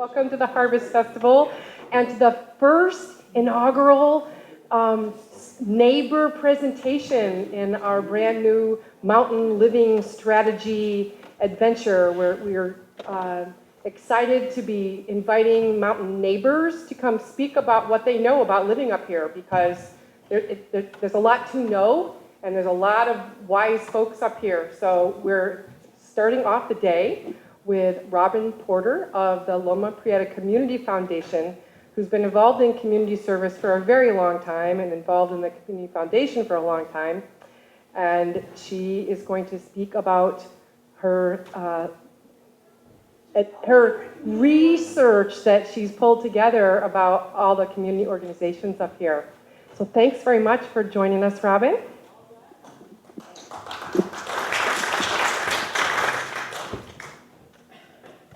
Welcome to the Harvest Festival and to the first inaugural neighbor presentation in our brand new mountain living strategy adventure, where we're excited to be inviting mountain neighbors to come speak about what they know about living up here, because there's a lot to know and there's a lot of wise folks up here. So we're starting off the day with Robin Porter of the Loma Prieta Community Foundation, who's been involved in community service for a very long time and involved in the Community Foundation for a long time. And she is going to speak about her research that she's pulled together about all the community organizations up here. So thanks very much for joining us, Robin.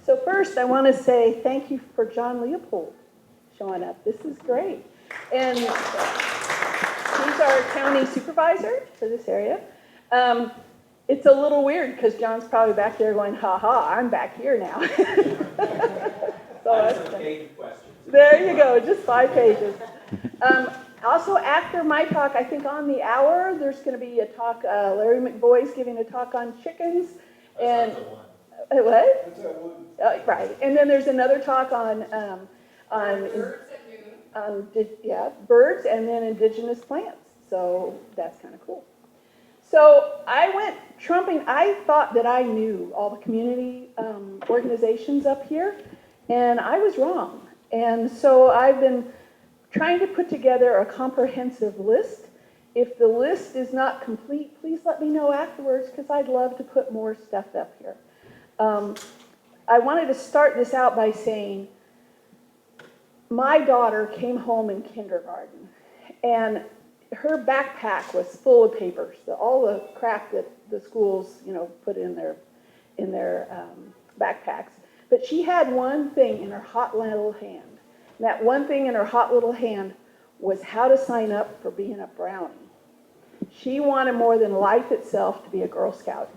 So first, I want to say thank you for John Leopold showing up. This is great. And he's our county supervisor for this area. It's a little weird because John's probably back there going, ha ha, I'm back here now. There you go, just 5 pages. Also, after my talk, I think on the hour, there's going to be a talk, Larry McBoy's giving a talk on chickens. And what? Right. And then there's another talk on birds and then indigenous plants. So that's kind of cool. So I went trumping. I thought that I knew all the community organizations up here, and I was wrong. And so I've been trying to put together a comprehensive list. If the list is not complete, please let me know afterwards, because I'd love to put more stuff up here. I wanted to start this out by saying my daughter came home in kindergarten, and her backpack was full of papers, all the crap that the schools, put in their backpacks. But she had one thing in her hot little hand. And that one thing in her hot little hand was how to sign up for being a brownie. She wanted more than life itself to be a Girl Scout.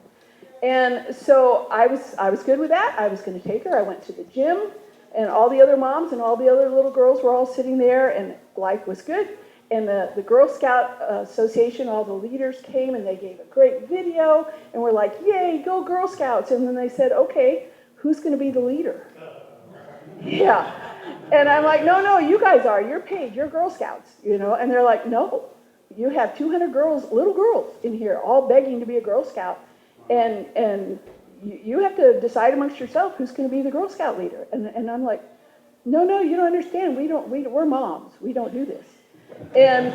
And so I was good with that. I was going to take her. I went to the gym, and all the other moms and all the other little girls were all sitting there, and life was good. And the Girl Scout Association, all the leaders came, and they gave a great video, and we're like, yay, go Girl Scouts. And then they said, okay, who's going to be the leader? Yeah. And I'm like, no, you guys are. You're paid. You're Girl Scouts, And they're like, no, you have 200 girls, little girls in here, all begging to be a Girl Scout. And you have to decide amongst yourself who's going to be the Girl Scout leader. And I'm like, no, you don't understand. We're moms. We don't do this. And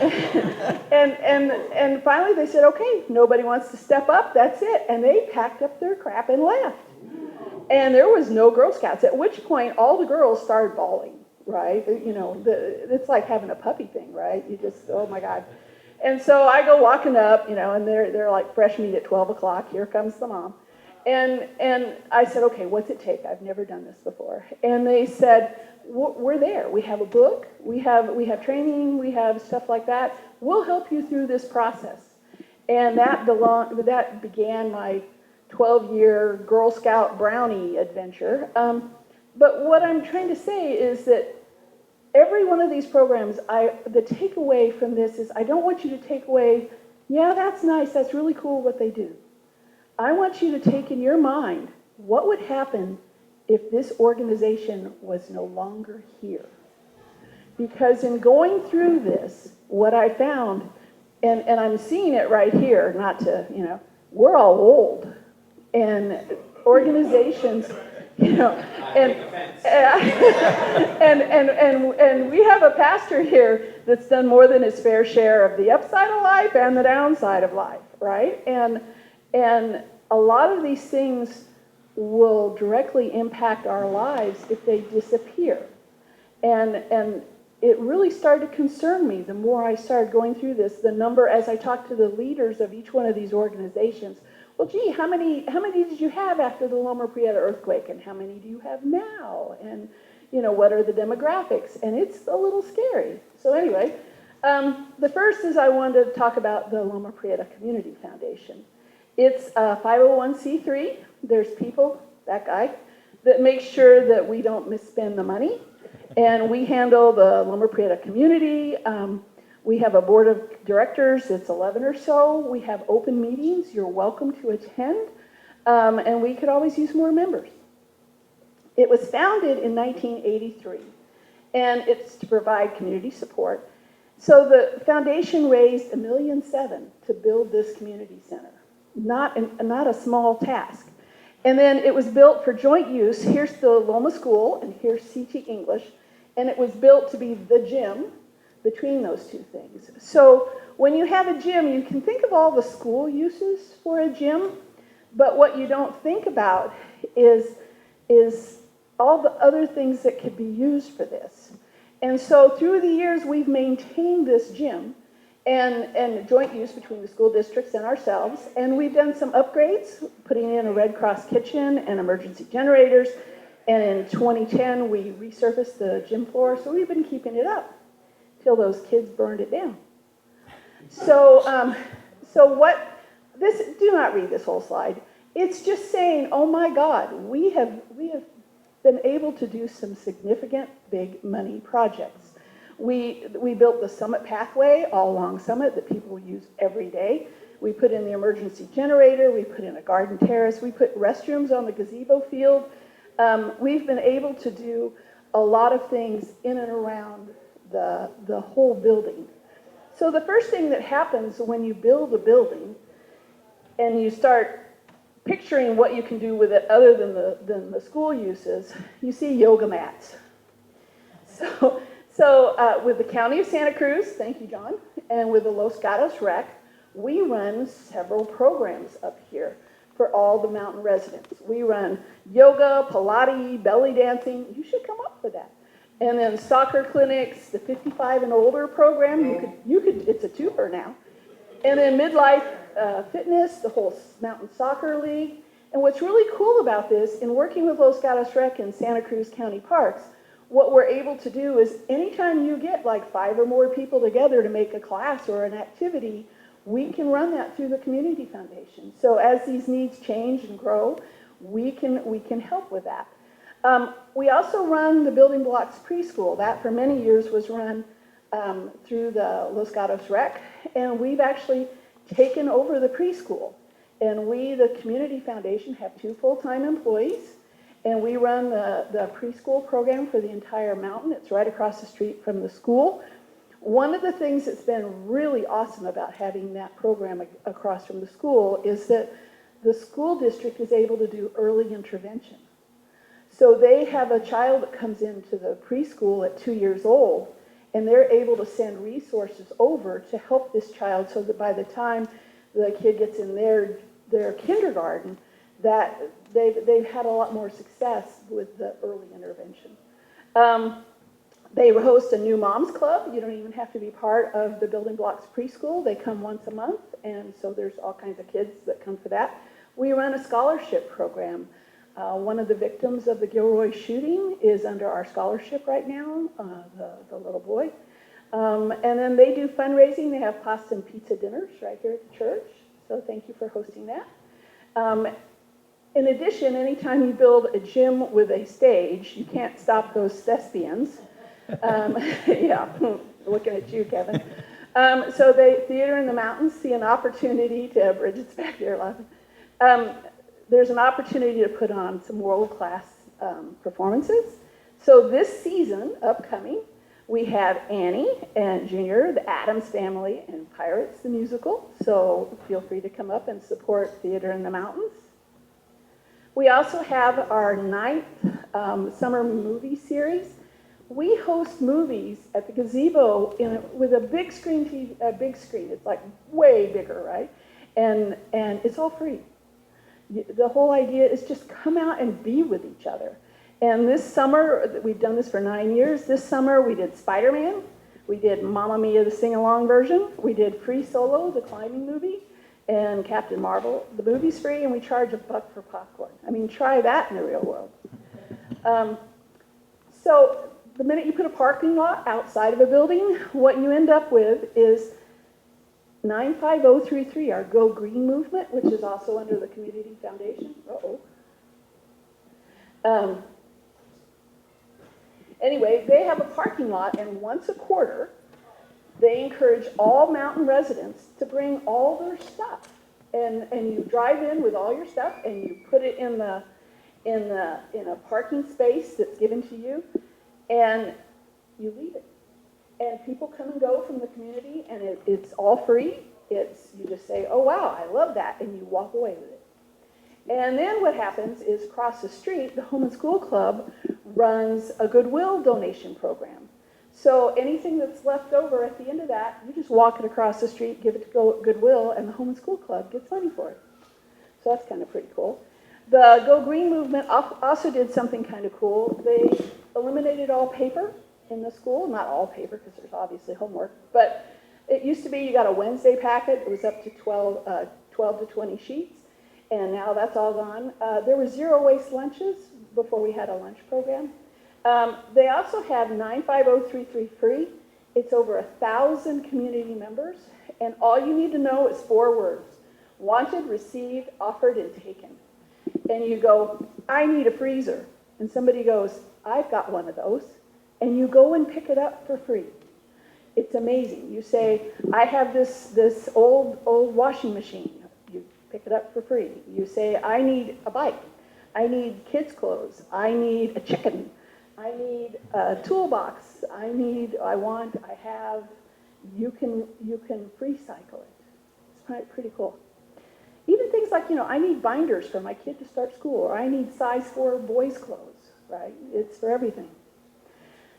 finally they said, okay, nobody wants to step up. That's it. And they packed up their crap and left. And there was no Girl Scouts, at which point all the girls started bawling, right? It's like having a puppy thing, right? You just, oh my God. And so I go walking up, and they're like fresh meat at 12 o'clock. Here comes the mom. And I said, okay, what's it take? I've never done this before. And they said, we're there. We have a book. We have training. We have stuff like that. We'll help you through this process. And that began my 12-year Girl Scout brownie adventure. But what I'm trying to say is that every one of these programs, the takeaway from this is I don't want you to take away, yeah, that's nice, that's really cool what they do. I want you to take in your mind, what would happen if this organization was no longer here? Because in going through this, what I found, and I'm seeing it right here, not to, we're all old. And organizations, and we have a pastor here that's done more than his fair share of the upside of life and the downside of life, right? And a lot of these things will directly impact our lives if they disappear. And it really started to concern me the more I started going through this. The number, as I talked to the leaders of each one of these organizations, well, gee, how many did you have after the Loma Prieta earthquake, and how many do you have now? And, what are the demographics? And it's a little scary. So anyway, the first is I wanted to talk about the Loma Prieta Community Foundation. It's a 501c3. There's people, that guy, that makes sure that we don't misspend the money. And we handle the Loma Prieta community. We have a board of directors, it's 11 or so. We have open meetings, you're welcome to attend. And we could always use more members. It was founded in 1983, and it's to provide community support. So the foundation raised $1.7 million to build this community center. Not a small task. And then it was built for joint use. Here's the Loma School, and here's CT English. And it was built to be the gym between those two things. So when you have a gym, you can think of all the school uses for a gym, but what you don't think about is all the other things that could be used for this. And so through the years, we've maintained this gym and joint use between the school districts and ourselves. And we've done some upgrades, putting in a Red Cross kitchen and emergency generators. And in 2010, we resurfaced the gym floor. So we've been keeping it up till those kids burned it down. So, do not read this whole slide. It's just saying, oh my God, we have been able to do some significant big money projects. We built the Summit pathway all along Summit that people use every day. We put in the emergency generator. We put in a garden terrace. We put restrooms on the gazebo field. We've been able to do a lot of things in and around the whole building. So the first thing that happens when you build a building and you start picturing what you can do with it other than the school uses, you see yoga mats. So with the County of Santa Cruz, thank you, John, and with the Los Gatos Rec, we run several programs up here for all the mountain residents. We run yoga, Pilates, belly dancing. You should come up for that. And then soccer clinics, the 55 and older program, you could it's a twofer now. And then midlife fitness, the whole mountain soccer league. And what's really cool about this, in working with Los Gatos Rec and Santa Cruz County Parks, what we're able to do is anytime you get like 5 or more people together to make a class or an activity, we can run that through the Community Foundation. So as these needs change and grow, we can help with that. We also run the Building Blocks Preschool. That for many years was run through the Los Gatos Rec, and we've actually taken over the preschool. And we, the Community Foundation, have 2 full-time employees, and we run the preschool program for the entire mountain. It's right across the street from the school. One of the things that's been really awesome about having that program across from the school is that the school district is able to do early intervention. So they have a child that comes into the preschool at 2 years old, and they're able to send resources over to help this child so that by the time the kid gets in their kindergarten, that they've had a lot more success with the early intervention. They host a new moms club. You don't even have to be part of the Building Blocks Preschool. They come once a month, and so there's all kinds of kids that come for that. We run a scholarship program. One of the victims of the Gilroy shooting is under our scholarship right now, the little boy. And then they do fundraising. They have pasta and pizza dinners right here at the church. So thank you for hosting that. In addition, anytime you build a gym with a stage, you can't stop those thespians. Yeah, looking at you, Kevin. So Theater in the Mountains see an opportunity to, Bridget's back there laughing. There's an opportunity to put on some world-class performances. So this season, upcoming, we have Annie and Junior, the Addams Family, and Pirates the Musical. So feel free to come up and support Theater in the Mountains. We also have our 9th summer movie series. We host movies at the gazebo with a big screen TV, a big screen. It's like way bigger, right? And it's all free. The whole idea is just come out and be with each other. And this summer, we've done this for 9 years. This summer we did Spider-Man. We did Mamma Mia, the sing-along version. We did Free Solo, the climbing movie. And Captain Marvel. The movie's free, and we charge $1 for popcorn. I mean, try that in the real world. So the minute you put a parking lot outside of a building, what you end up with is 95033, our Go Green movement, which is also under the Community Foundation. Um, anyway, they have a parking lot, and once a quarter, they encourage all mountain residents to bring all their stuff. And you drive in with all your stuff, and you put it in a parking space that's given to you, and you leave it. And people come and go from the community, and it's all free. You just say, oh wow, I love that, and you walk away with it. And then what happens is across the street, the Home and School Club runs a Goodwill donation program. So anything that's left over at the end of that, you just walk it across the street, give it to Goodwill, and the Home and School Club gets money for it. So that's kind of pretty cool. The Go Green movement also did something kind of cool. They eliminated all paper in the school. Not all paper, because there's obviously homework, but it used to be you got a Wednesday packet. It was up to 12 to 20 sheets, and now that's all gone. There were zero waste lunches before we had a lunch program. They also have 95033 free. It's over 1,000 community members, and all you need to know is 4 words: wanted, received, offered, and taken. And you go, I need a freezer. And somebody goes, I've got one of those. And you go and pick it up for free. It's amazing. You say, I have this old washing machine. You pick it up for free. You say, I need a bike. I need kids' clothes. I need a chicken. I need a toolbox. I have. You can free cycle it. It's pretty cool. Even things like, I need binders for my kid to start school, or I need size 4 boys' clothes, right? It's for everything.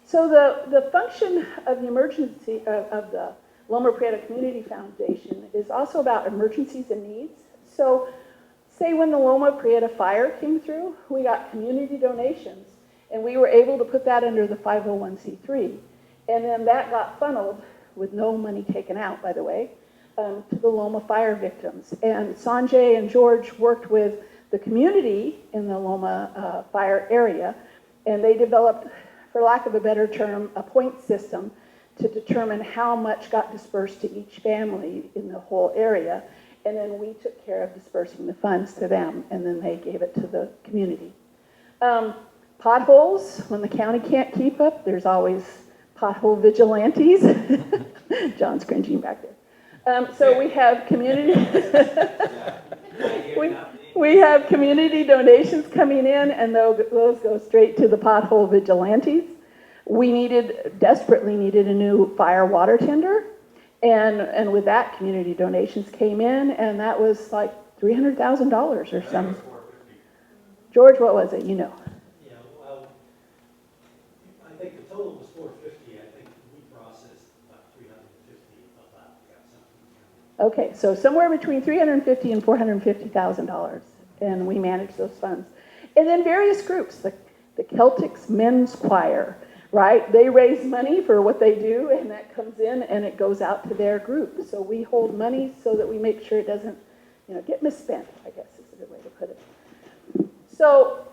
So the function of the emergency of the Loma Prieta Community Foundation is also about emergencies and needs. So say when the Loma Prieta fire came through, we got community donations, and we were able to put that under the 501c3. And then that got funneled, with no money taken out, by the way, to the Loma fire victims. And Sanjay and George worked with the community in the Loma fire area, and they developed, for lack of a better term, a point system to determine how much got dispersed to each family in the whole area. And then we took care of dispersing the funds to them, and then they gave it to the community. Potholes, when the county can't keep up, there's always pothole vigilantes. John's cringing back there. So we have community. We have community donations coming in, and those go straight to the pothole vigilantes. We desperately needed a new fire water tender, and with that, community donations came in, and that was like $300,000 or something. George, what was it? Yeah, well, I think the total was 450. I think we processed about 350 of that. We got something. Okay, so somewhere between $350,000 and $450,000, and we manage those funds. And then various groups, the Celtics Men's Choir, right? They raise money for what they do, and that comes in and it goes out to their group. So we hold money so that we make sure it doesn't, get misspent, I guess is a good way to put it. So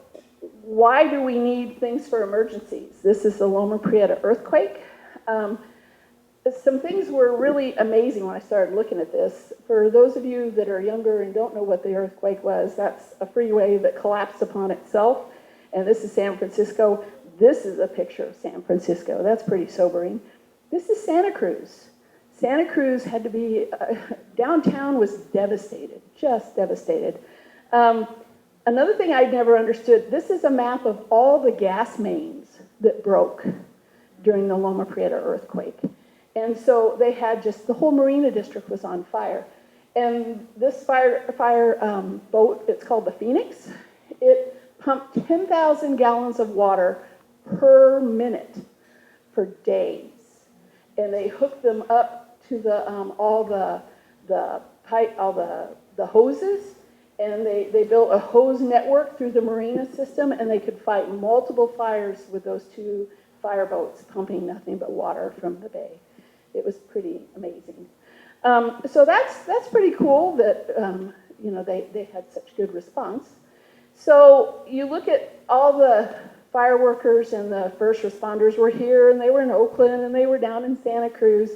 why do we need things for emergencies? This is the Loma Prieta earthquake. Some things were really amazing when I started looking at this. For those of you that are younger and don't know what the earthquake was, that's a freeway that collapsed upon itself. And this is San Francisco. This is a picture of San Francisco. That's pretty sobering. This is Santa Cruz. Santa Cruz had to be, downtown was devastated, just devastated. Another thing I'd never understood, this is a map of all the gas mains that broke during the Loma Prieta earthquake. And so they had the whole Marina District was on fire. And this fire boat, it's called the Phoenix, it pumped 10,000 gallons of water per minute for days. And they hooked them up to all the hoses, and they built a hose network through the marina system, and they could fight multiple fires with those 2 fireboats pumping nothing but water from the bay. It was pretty amazing. So that's pretty cool that they had such good response. So you look at all the fire workers and the first responders were here, and they were in Oakland, and they were down in Santa Cruz.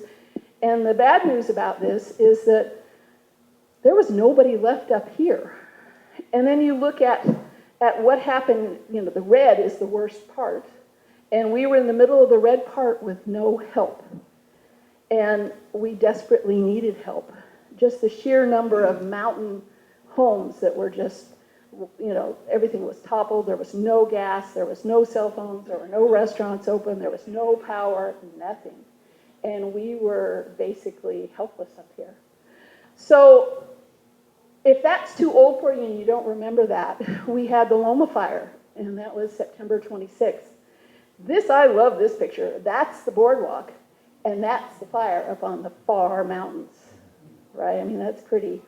And the bad news about this is that there was nobody left up here. And then you look at at what happened. The red is the worst part. And we were in the middle of the red part with no help. And we desperately needed help. Just the sheer number of mountain homes that were just, everything was toppled. There was no gas. There was no cell phones. There were no restaurants open. There was no power, nothing. And we were basically helpless up here. So if that's too old for you and you don't remember that, we had the Loma fire, and that was September 26th. I love this picture. That's the boardwalk, and that's the fire up on the far mountains, right? I mean, that's pretty.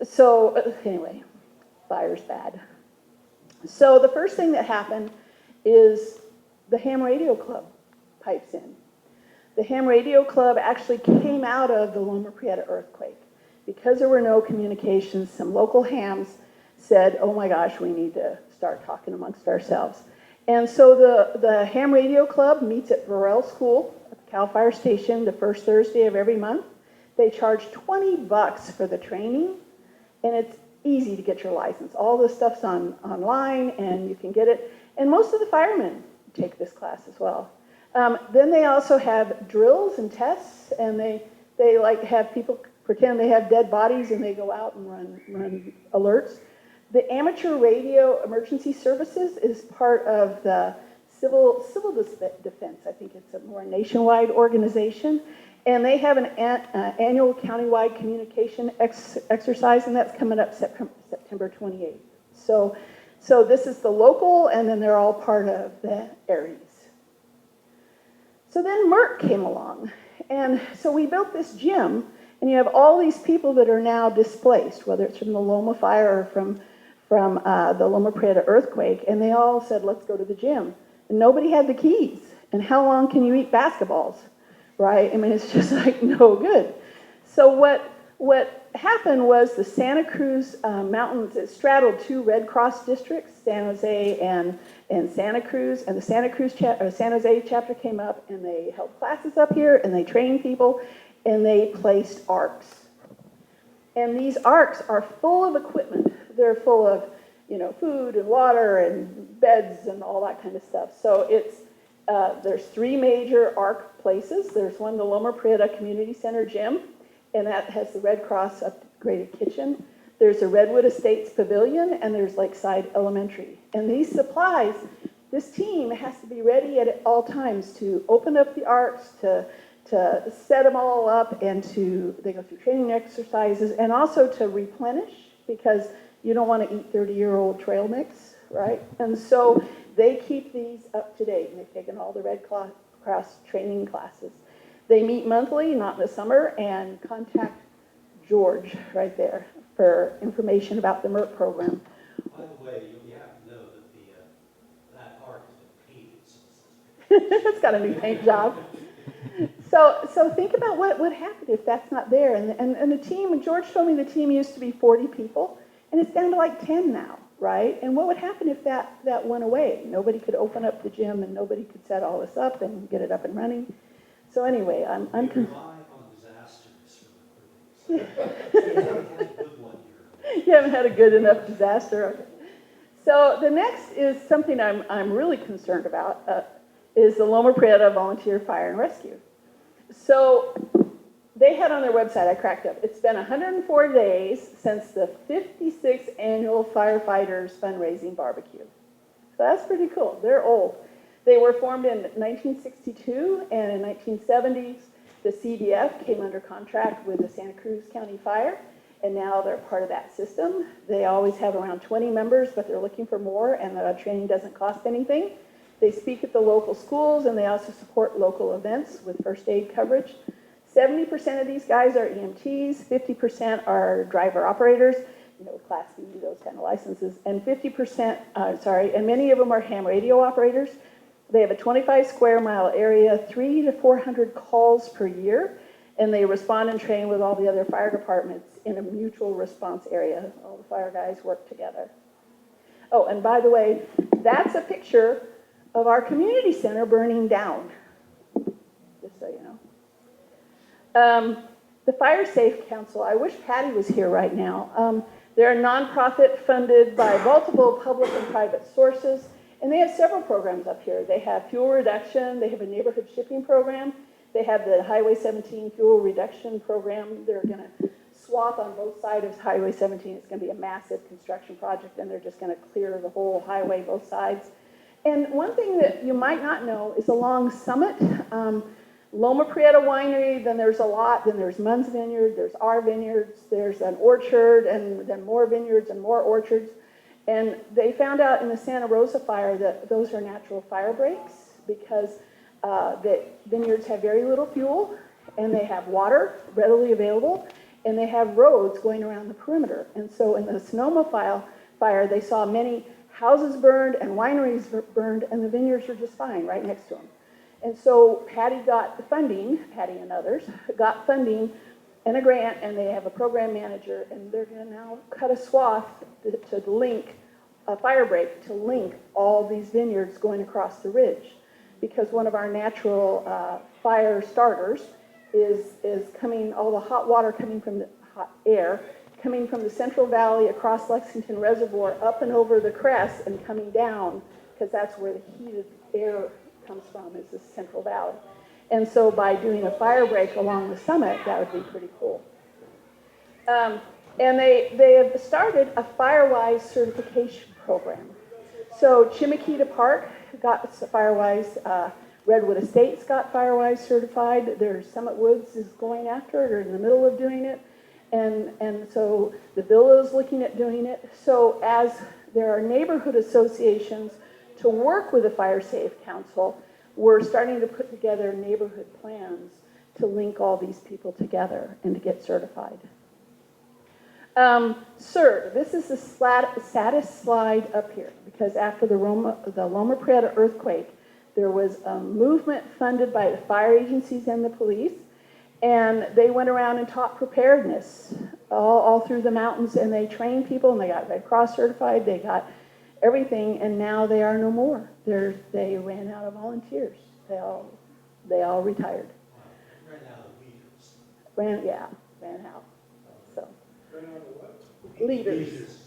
So anyway, fire's bad. So the first thing that happened is the ham radio club pipes in. The ham radio club actually came out of the Loma Prieta earthquake. Because there were no communications, some local hams said, oh my gosh, we need to start talking amongst ourselves. And so the ham radio club meets at Burrell School at the Cal Fire Station the first Thursday of every month. They charge $20 for the training, and it's easy to get your license. All this stuff's online, and you can get it. And most of the firemen take this class as well. Then they also have drills and tests, and they like have people pretend they have dead bodies, and they go out and run alerts. The amateur radio emergency services is part of the civil defense. I think it's a more nationwide organization. And they have an annual countywide communication exercise, and that's coming up September 28th. So this is the local, and then they're all part of the Aries. So then MERT came along. And so we built this gym, and you have all these people that are now displaced, whether it's from the Loma fire or from the Loma Prieta earthquake, and they all said, let's go to the gym. And nobody had the keys. And how long can you eat basketballs, right? I mean, it's just like no good. So what happened was the Santa Cruz Mountains, it straddled two Red Cross districts, San Jose and Santa Cruz, and the San Jose chapter came up, and they held classes up here, and they trained people, and they placed arcs. And these arcs are full of equipment. They're full of, food and water and beds and all that kind of stuff. So there's three major ARC places. There's one, the Loma Prieta Community Center gym, and that has the Red Cross upgraded kitchen. There's a Redwood Estates Pavilion, and there's Lakeside Elementary. And these supplies, this team has to be ready at all times to open up the ARCs, to set them all up, and they go through training exercises, and also to replenish, because you don't want to eat 30-year-old trail mix, right? And so they keep these up to date, and they've taken all the Red Cross training classes. They meet monthly, not in the summer, and contact George right there for information about the MERT program. By the way, you have to know that that arc has been painted. It's got a new paint job. So think about what would happen if that's not there. And the team, George told me the team used to be 40 people, and it's down to like 10 now, right? And what would happen if that went away? Nobody could open up the gym, and nobody could set all this up and get it up and running. So anyway, I'm We rely on disasters for the You haven't had a good enough disaster. Okay. So the next is something I'm really concerned about, is the Loma Prieta Volunteer Fire and Rescue. So they had on their website, I cracked up, it's been 104 days since the 56th annual Firefighters Fundraising Barbecue. So that's pretty cool. They're old. They were formed in 1962, and in 1970s, the CDF came under contract with the Santa Cruz County Fire, and now they're part of that system. They always have around 20 members, but they're looking for more, and the training doesn't cost anything. They speak at the local schools, and they also support local events with first aid coverage. 70% of these guys are EMTs, 50% are driver operators, Class B, those kind of licenses, and 50%, and many of them are ham radio operators. They have a 25 square mile area, 300 to 400 calls per year, and they respond and train with all the other fire departments in a mutual response area. All the fire guys work together. Oh, and by the way, that's a picture of our community center burning down, just so you know. The Fire Safe Council, I wish Patty was here right now. They're a nonprofit funded by multiple public and private sources, and they have several programs up here. They have fuel reduction, they have a neighborhood shipping program, they have the Highway 17 fuel reduction program. They're going to swath on both sides of Highway 17. It's going to be a massive construction project, and they're just going to clear the whole highway, both sides. And one thing that you might not know is along Summit, Loma Prieta Winery, then there's a lot, then there's Munn's Vineyard, there's our vineyards, there's an orchard, and then more vineyards and more orchards. And they found out in the Santa Rosa fire that those are natural fire breaks because the vineyards have very little fuel, and they have water readily available, and they have roads going around the perimeter. And so in the Sonoma fire, they saw many houses burned and wineries burned, and the vineyards were just fine right next to them. And so Patty got the funding, Patty and others, got funding and a grant, and they have a program manager, and they're going to now cut a swath to link, a fire break to link all these vineyards going across the ridge. Because one of our natural fire starters is coming, all the hot water coming from the hot air, coming from the Central Valley across Lexington Reservoir up and over the crest and coming down, because that's where the heated air comes from, is the Central Valley. And so by doing a fire break along the summit, that would be pretty cool. And they have started a FireWise certification program. So Chimakita Park got FireWise, Redwood Estates got FireWise certified. There's Summit Woods is going after it, or in the middle of doing it. And so the Villa is looking at doing it. So as there are neighborhood associations to work with the Fire Safe Council, we're starting to put together neighborhood plans to link all these people together and to get certified. Sir, this is the saddest slide up here, because after the Loma Prieta earthquake, there was a movement funded by the fire agencies and the police, and they went around and taught preparedness all through the mountains, and they trained people, and they got Red Cross certified, they got everything, and now they are no more. They ran out of volunteers. They all retired. Ran out of leaders. Ran out. So. Ran out of what? Leaders.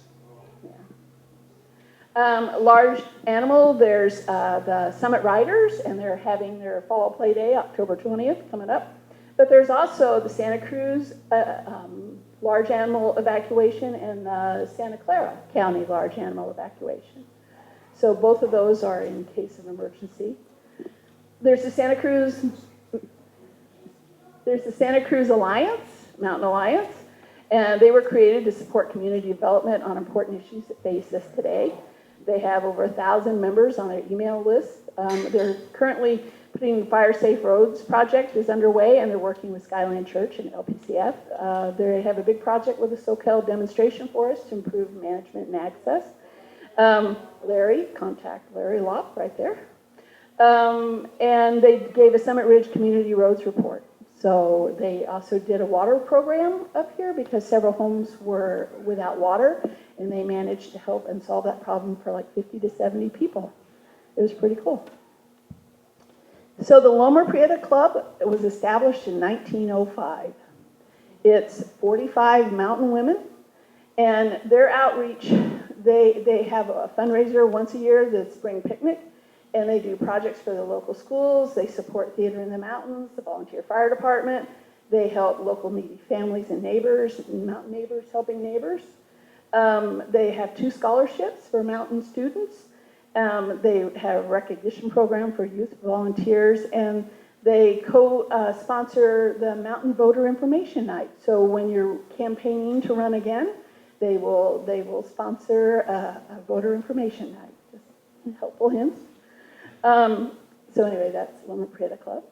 Yeah. Large animal, there's the Summit Riders, and they're having their fall play day, October 20th, coming up. But there's also the Santa Cruz large animal evacuation and the Santa Clara County large animal evacuation. So both of those are in case of emergency. There's the Santa Cruz Alliance, Mountain Alliance, and they were created to support community development on important issues that face us today. They have over 1,000 members on their email list. They're currently putting the Fire Safe Roads project is underway, and they're working with Skyland Church and LPCF. They have a big project with the SoCal Demonstration Forest to improve management and access. Contact Larry Lopp right there. And they gave a Summit Ridge Community Roads report. So they also did a water program up here because several homes were without water, and they managed to help and solve that problem for like 50 to 70 people. It was pretty cool. So the Loma Prieta Club was established in 1905. It's 45 mountain women, and their outreach, they have a fundraiser once a year, the spring picnic, and they do projects for the local schools. They support Theater in the Mountains, the volunteer fire department. They help local needy families and neighbors, mountain neighbors helping neighbors. They have 2 scholarships for mountain students. They have a recognition program for youth volunteers, and they co-sponsor the Mountain Voter Information Night. So when you're campaigning to run again, they will sponsor a voter information night. Just helpful hints. So anyway, that's Loma Prieta Club.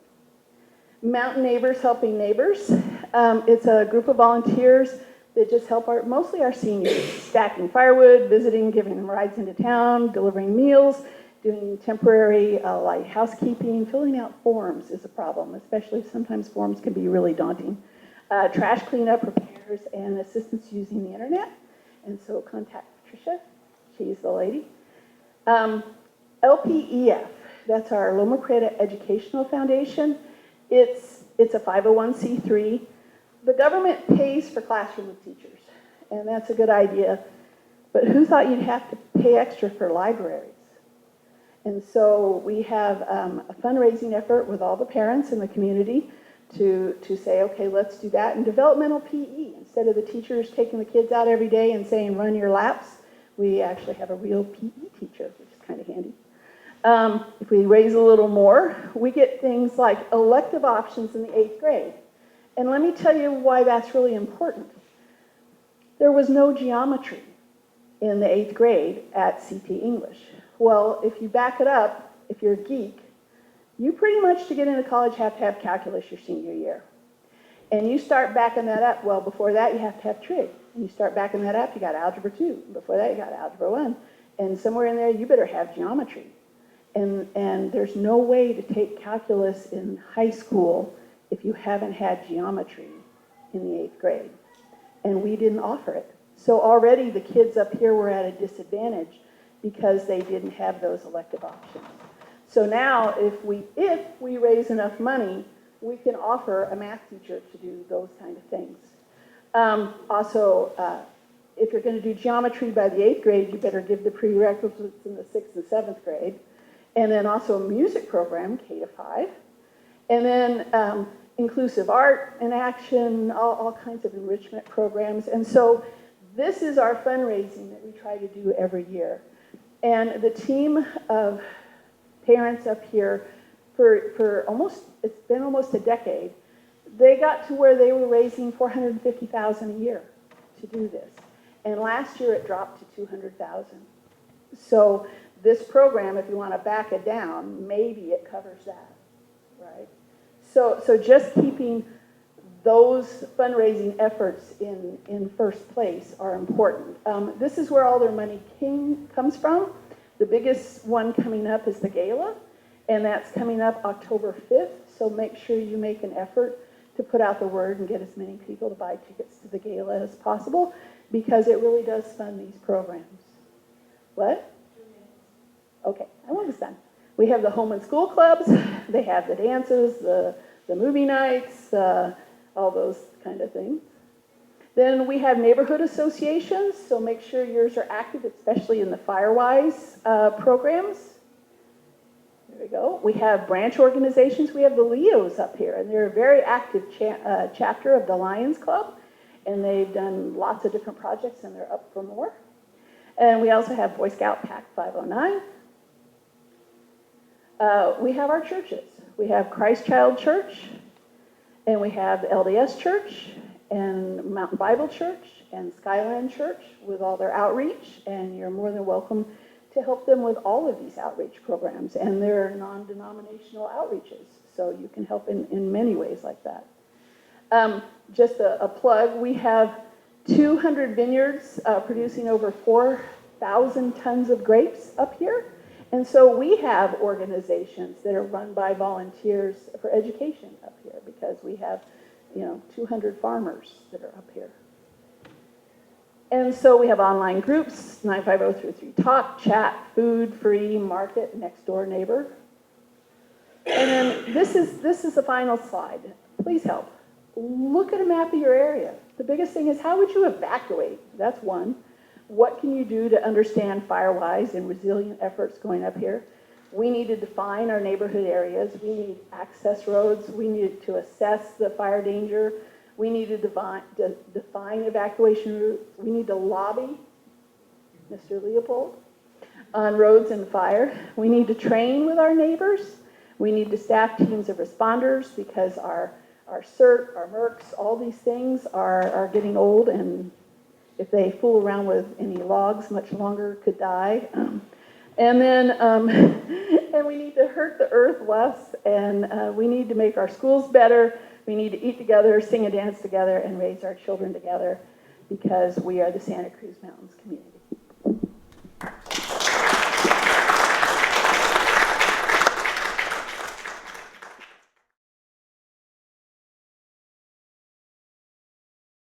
Mountain Neighbors Helping Neighbors. It's a group of volunteers that just help mostly our seniors, stacking firewood, visiting, giving them rides into town, delivering meals, doing temporary light housekeeping. Filling out forms is a problem, especially sometimes forms can be really daunting. Trash cleanup, repairs, and assistance using the internet. And so contact Patricia, she's the lady. LPEF, that's our Loma Prieta Educational Foundation. It's a 501c3. The government pays for classroom teachers, and that's a good idea. But who thought you'd have to pay extra for libraries? And so we have a fundraising effort with all the parents in the community to say, okay, let's do that. And developmental PE, instead of the teachers taking the kids out every day and saying, run your laps, we actually have a real PE teacher, which is kind of handy. If we raise a little more, we get things like elective options in the 8th grade. And let me tell you why that's really important. There was no geometry in the 8th grade at CP English. Well, if you back it up, if you're a geek, you pretty much to get into college have to have calculus your senior year. And you start backing that up, well, before that you have to have trig. And you start backing that up, you got algebra 2. Before that you got algebra 1. And somewhere in there you better have geometry. And there's no way to take calculus in high school if you haven't had geometry in the 8th grade. And we didn't offer it. So already the kids up here were at a disadvantage because they didn't have those elective options. So now if we raise enough money, we can offer a math teacher to do those kind of things. If you're going to do geometry by the 8th grade, you better give the prerequisites in the 6th and 7th grade. And then also a music program, K to 5. And then inclusive art and action, all kinds of enrichment programs. And so this is our fundraising that we try to do every year. And the team of parents up here, it's been almost a decade, they got to where they were raising $450,000 a year to do this. And last year it dropped to $200,000. So this program, if you want to back it down, maybe it covers that, right? So just keeping those fundraising efforts in first place are important. This is where all their money comes from. The biggest one coming up is the gala, and that's coming up October 5th. So make sure you make an effort to put out the word and get as many people to buy tickets to the gala as possible, because it really does fund these programs. What? Okay, I'm almost done. We have the home and school clubs. They have the dances, the movie nights, all those kind of things. Then we have neighborhood associations, so make sure yours are active, especially in the Firewise programs. There we go. We have branch organizations. We have the Leos up here, and they're a very active chapter of the Lions Club, and they've done lots of different projects, and they're up for more. And we also have Boy Scout Pack 509. We have our churches. We have Christ Child Church, and we have the LDS Church, and Mountain Bible Church, and Skyland Church with all their outreach, and you're more than welcome to help them with all of these outreach programs, and they're non-denominational outreaches, so you can help in many ways like that. Just a plug, we have 200 vineyards producing over 4,000 tons of grapes up here. And so we have organizations that are run by volunteers for education up here, because we have, 200 farmers that are up here. And so we have online groups, 95033 Talk, Chat, Food, Free, Market, Next Door Neighbor. And then this is the final slide. Please help. Look at a map of your area. The biggest thing is, how would you evacuate? That's one. What can you do to understand Firewise and resilient efforts going up here? We need to define our neighborhood areas. We need access roads. We need to assess the fire danger. We need to define evacuation routes. We need to lobby Mr. Leopold on roads and fire. We need to train with our neighbors. We need to staff teams of responders, because our CERT, our MERCs, all these things are getting old, and if they fool around with any logs much longer, could die. And then and we need to hurt the earth less, and we need to make our schools better. We need to eat together, sing and dance together, and raise our children together, because we are the Santa Cruz Mountains community.